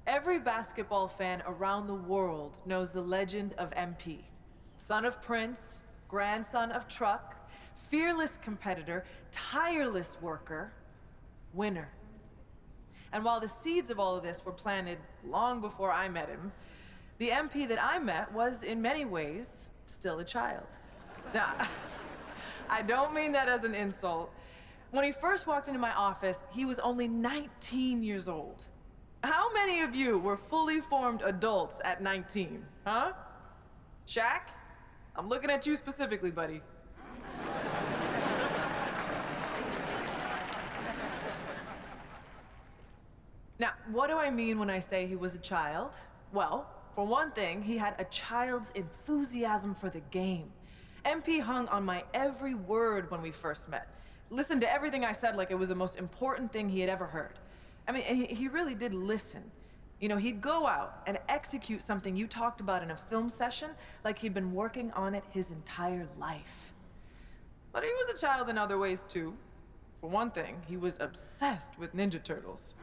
Every basketball fan around the world knows the legend of MP. Son of Prince, grandson of Truck, fearless competitor, tireless worker, winner. And while the seeds of all of this were planted long before I met him, the MP that I met was, in many ways, still a child. Now, I don't mean that as an insult. When he first walked into my office, he was only 19 years old. How many of you were fully formed adults at 19, huh? Shaq? I'm looking at you specifically, buddy. Now, what do I mean when I say he was a child? Well, for one thing, he had a child's enthusiasm for the game. MP hung on my every word when we first met. Listened to everything I said like it was the most important thing he had ever heard. I mean, he really did listen. You know, he'd go out and execute something you talked about in a film session like he'd been working on it his entire life. But he was a child in other ways, too. For one thing, he was obsessed with Ninja Turtles.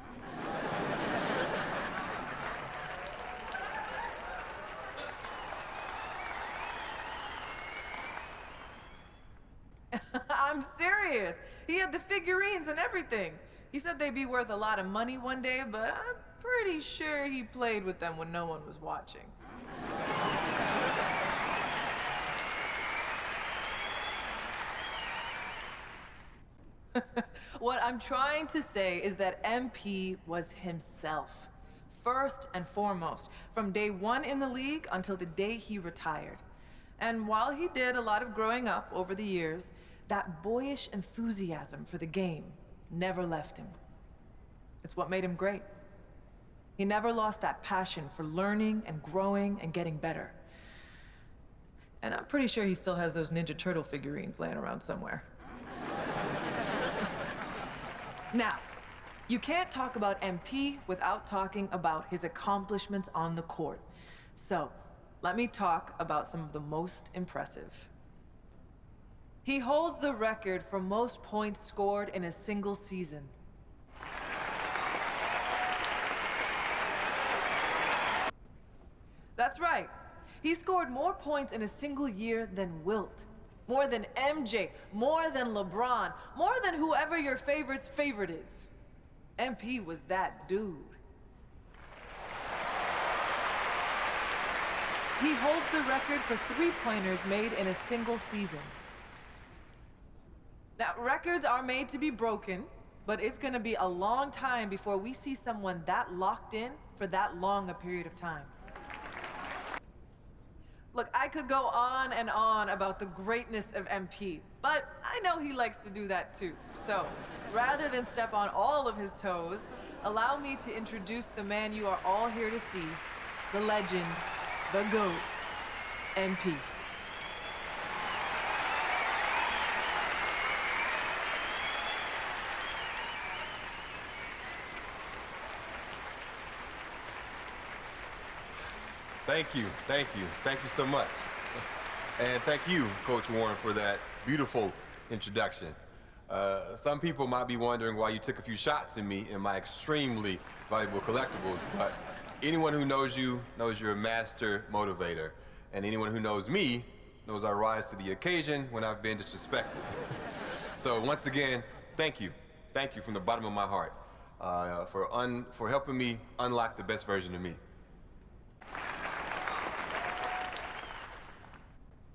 I'm serious. He had the figurines and everything. He said they'd be worth a lot of money one day, but I'm pretty sure he played with them when no one was watching. What I'm trying to say is that MP was himself, first and foremost, from day one in the league until the day he retired. And while he did a lot of growing up over the years, that boyish enthusiasm for the game never left him. It's what made him great. He never lost that passion for learning and growing and getting better. And I'm pretty sure he still has those Ninja Turtle figurines laying around somewhere. Now, you can't talk about MP without talking about his accomplishments on the court. So, let me talk about some of the most impressive. He holds the record for most points scored in a single season. That's right. He scored more points in a single year than Wilt. More than MJ, more than LeBron, more than whoever your favorite's favorite is. MP was that dude. He holds the record for three-pointers made in a single season. Now, records are made to be broken, but it's gonna be a long time before we see someone that locked in for that long a period of time. Look, I could go on and on about the greatness of MP, but I know he likes to do that too. So, rather than step on all of his toes, allow me to introduce the man you are all here to see, the legend, the GOAT, MP. Thank you so much. And thank you, Coach Warren, for that beautiful introduction. Some people might be wondering why you took a few shots at me in my extremely valuable collectibles, but anyone who knows you knows you're a master motivator, and anyone who knows me knows I rise to the occasion when I've been disrespected. So once again, thank you from the bottom of my heart for helping me unlock the best version of me.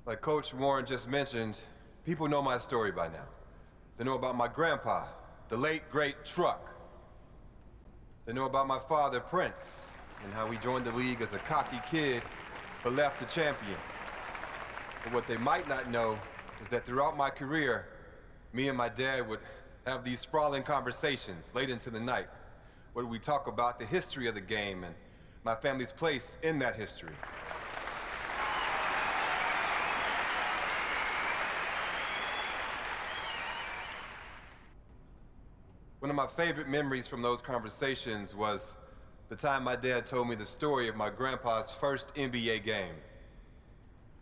Like Coach Warren just mentioned, people know my story by now. They know about my grandpa, the late, great Truck. They know about my father, Prince, and how he joined the league as a cocky kid, but left a champion. But what they might not know is that throughout my career, me and my dad would have these sprawling conversations late into the night, where we talk about the history of the game and my family's place in that history. One of my favorite memories from those conversations was the time my dad told me the story of my grandpa's first NBA game.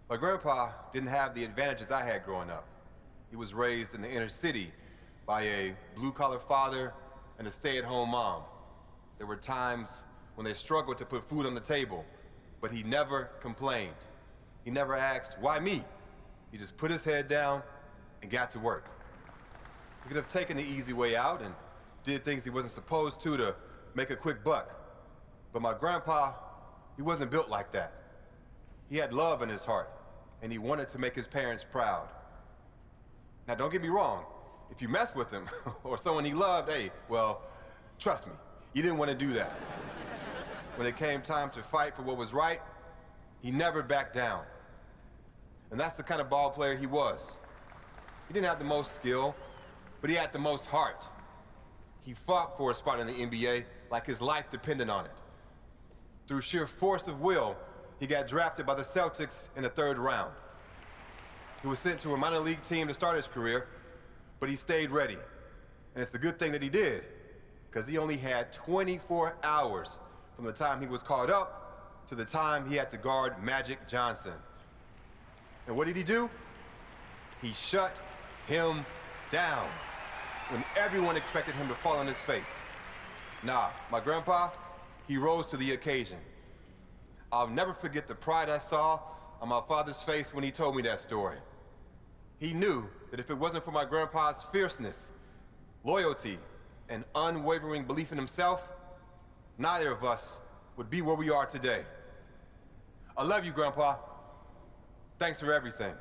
My grandpa didn't have the advantages I had growing up. He was raised in the inner city by a blue-collar father and a stay-at-home mom. There were times when they struggled to put food on the table, but he never complained. He never asked, why me? He just put his head down and got to work. He could have taken the easy way out and did things he wasn't supposed to make a quick buck. But my grandpa, he wasn't built like that. He had love in his heart, and he wanted to make his parents proud. Now, don't get me wrong. If you mess with him or someone he loved, hey, well, trust me, you didn't want to do that. When it came time to fight for what was right, he never backed down. And that's the kind of ball player he was. He didn't have the most skill, but he had the most heart. He fought for a spot in the NBA like his life depended on it. Through sheer force of will, he got drafted by the Celtics in the 3rd round. He was sent to a minor league team to start his career, but he stayed ready. And it's a good thing that he did, because he only had 24 hours from the time he was called up to the time he had to guard Magic Johnson. And what did he do? He shut him down when everyone expected him to fall on his face. Nah, my grandpa, he rose to the occasion. I'll never forget the pride I saw on my father's face when he told me that story. He knew that if it wasn't for my grandpa's fierceness, loyalty, and unwavering belief in himself, neither of us would be where we are today. I love you, Grandpa. Thanks for everything.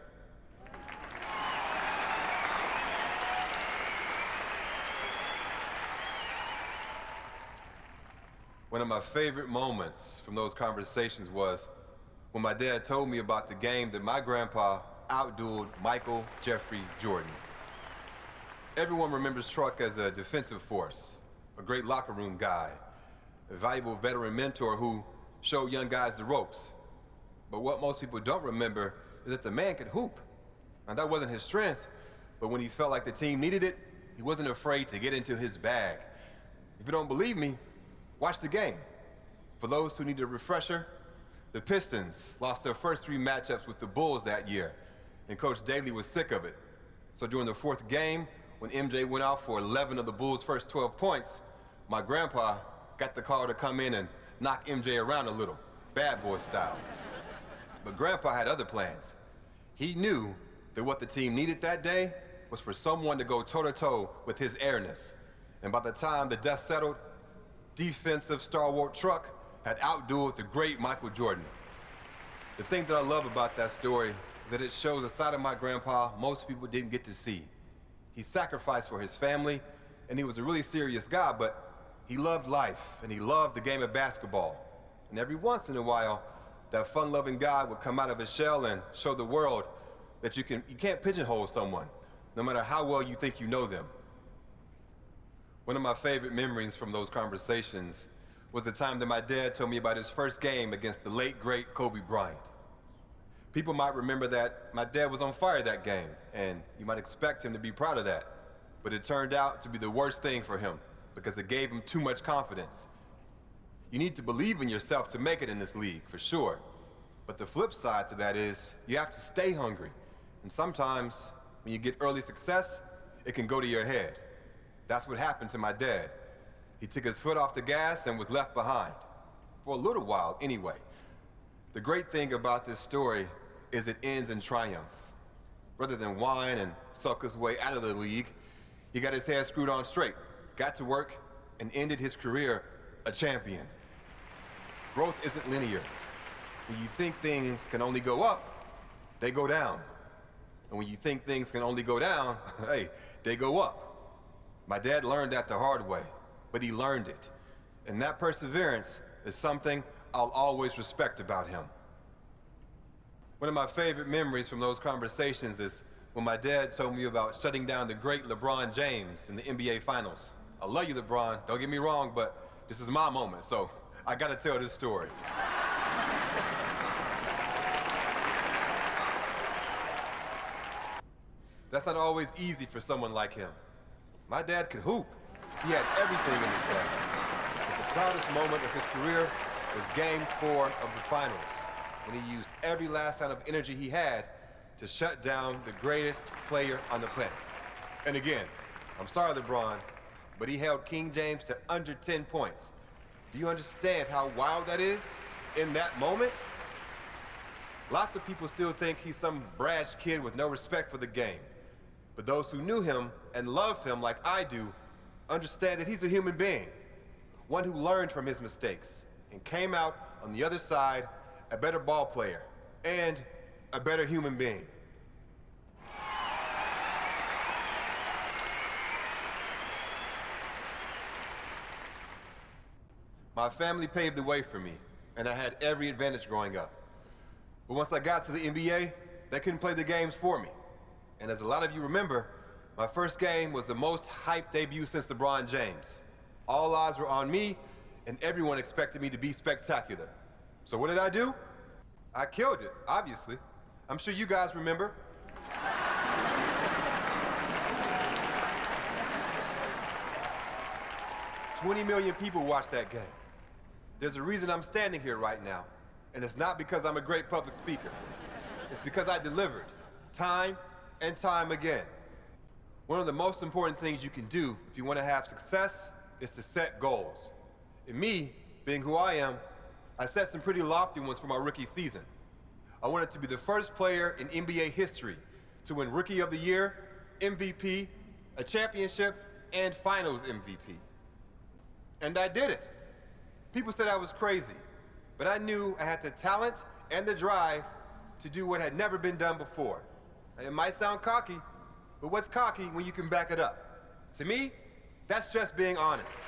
One of my favorite moments from those conversations was when my dad told me about the game that my grandpa outdueled Michael Jeffrey Jordan. Everyone remembers Truck as a defensive force, a great locker room guy, a valuable veteran mentor who showed young guys the ropes. But what most people don't remember is that the man could hoop. And that wasn't his strength, but when he felt like the team needed it, he wasn't afraid to get into his bag. If you don't believe me, watch the game. For those who need a refresher, the Pistons lost their first 3 matchups with the Bulls that year, and Coach Daly was sick of it. So during the 4th game, when MJ went out for 11 of the Bulls' first 12 points, my grandpa got the call to come in and knock MJ around a little, bad boy style. But Grandpa had other plans. He knew that what the team needed that day was for someone to go toe-to-toe with his airness. And by the time the dust settled, defensive stalwart Truck had outdueled the great Michael Jordan. The thing that I love about that story is that it shows a side of my grandpa most people didn't get to see. He sacrificed for his family, and he was a really serious guy, but he loved life, and he loved the game of basketball. And every once in a while, that fun-loving guy would come out of his shell and show the world that you can't pigeonhole someone, no matter how well you think you know them. One of my favorite memories from those conversations was the time that my dad told me about his first game against the late, great Kobe Bryant. People might remember that my dad was on fire that game, and you might expect him to be proud of that. But it turned out to be the worst thing for him, because it gave him too much confidence. You need to believe in yourself to make it in this league, for sure. But the flip side to that is you have to stay hungry. And sometimes, when you get early success, it can go to your head. That's what happened to my dad. He took his foot off the gas and was left behind. For a little while, anyway. The great thing about this story is it ends in triumph. Rather than whine and sulk his way out of the league, he got his head screwed on straight, got to work, and ended his career a champion. Growth isn't linear. When you think things can only go up, they go down. And when you think things can only go down, hey, they go up. My dad learned that the hard way, but he learned it. And that perseverance is something I'll always respect about him. One of my favorite memories from those conversations is when my dad told me about shutting down the great LeBron James in the NBA Finals. I love you, LeBron, don't get me wrong, but this is my moment, so I gotta tell this story. That's not always easy for someone like him. My dad could hoop. He had everything in his bag. But the proudest moment of his career was Game 4 of the Finals, when he used every last ounce of energy he had to shut down the greatest player on the planet. And again, I'm sorry, LeBron, but he held King James to under 10 points. Do you understand how wild that is in that moment? Lots of people still think he's some brash kid with no respect for the game. But those who knew him and love him like I do understand that he's a human being, one who learned from his mistakes and came out on the other side a better ball player and a better human being. My family paved the way for me, and I had every advantage growing up. But once I got to the NBA, they couldn't play the games for me. And as a lot of you remember, my first game was the most hyped debut since LeBron James. All eyes were on me, and everyone expected me to be spectacular. So what did I do? I killed it, obviously. I'm sure you guys remember. $20 million people watched that game. There's a reason I'm standing here right now, and it's not because I'm a great public speaker. It's because I delivered, time and time again. One of the most important things you can do if you want to have success is to set goals. And me, being who I am, I set some pretty lofty ones for my rookie season. I wanted to be the first player in NBA history to win Rookie of the Year, MVP, a championship, and Finals MVP. And I did it. People said I was crazy, but I knew I had the talent and the drive to do what had never been done before. It might sound cocky, but what's cocky when you can back it up? To me, that's just being honest.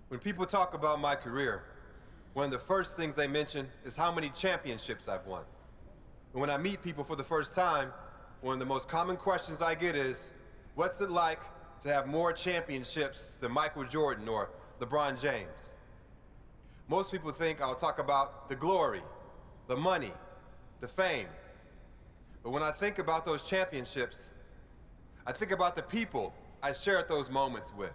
When people talk about my career, one of the first things they mention is how many championships I've won. And when I meet people for the first time, one of the most common questions I get is, what's it like to have more championships than Michael Jordan or LeBron James? Most people think I'll talk about the glory, the money, the fame. But when I think about those championships, I think about the people I shared those moments with.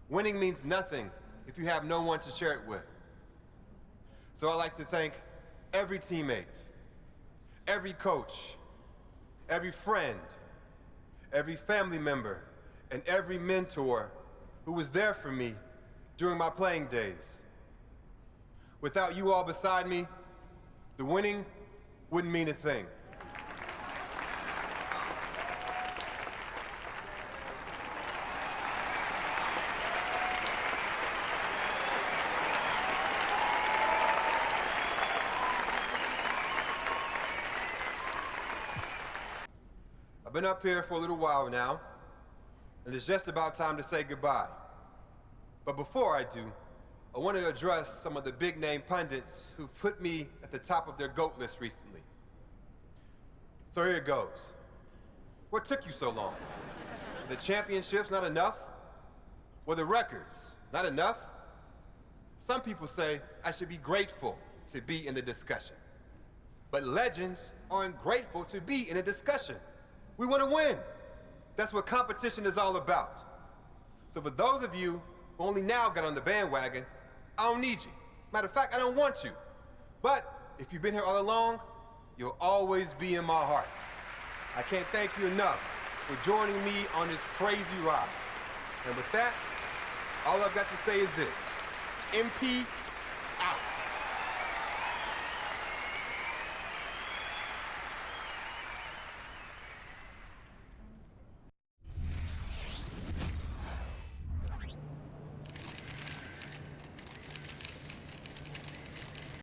Winning means nothing if you have no one to share it with. So I'd like to thank every teammate, every coach, every friend, every family member, and every mentor who was there for me during my playing days. Without you all beside me, the winning wouldn't mean a thing. I've been up here for a little while now, and it's just about time to say goodbye. But before I do, I want to address some of the big-name pundits who've put me at the top of their GOAT list recently. So here it goes. What took you so long? The championships not enough? Were the records not enough? Some people say I should be grateful to be in the discussion. But legends aren't grateful to be in a discussion. We want to win. That's what competition is all about. So for those of you who only now got on the bandwagon, I don't need you. Matter of fact, I don't want you. But if you've been here all along, you'll always be in my heart. I can't thank you enough for joining me on this crazy ride. And with that, all I've got to say is this: MP out.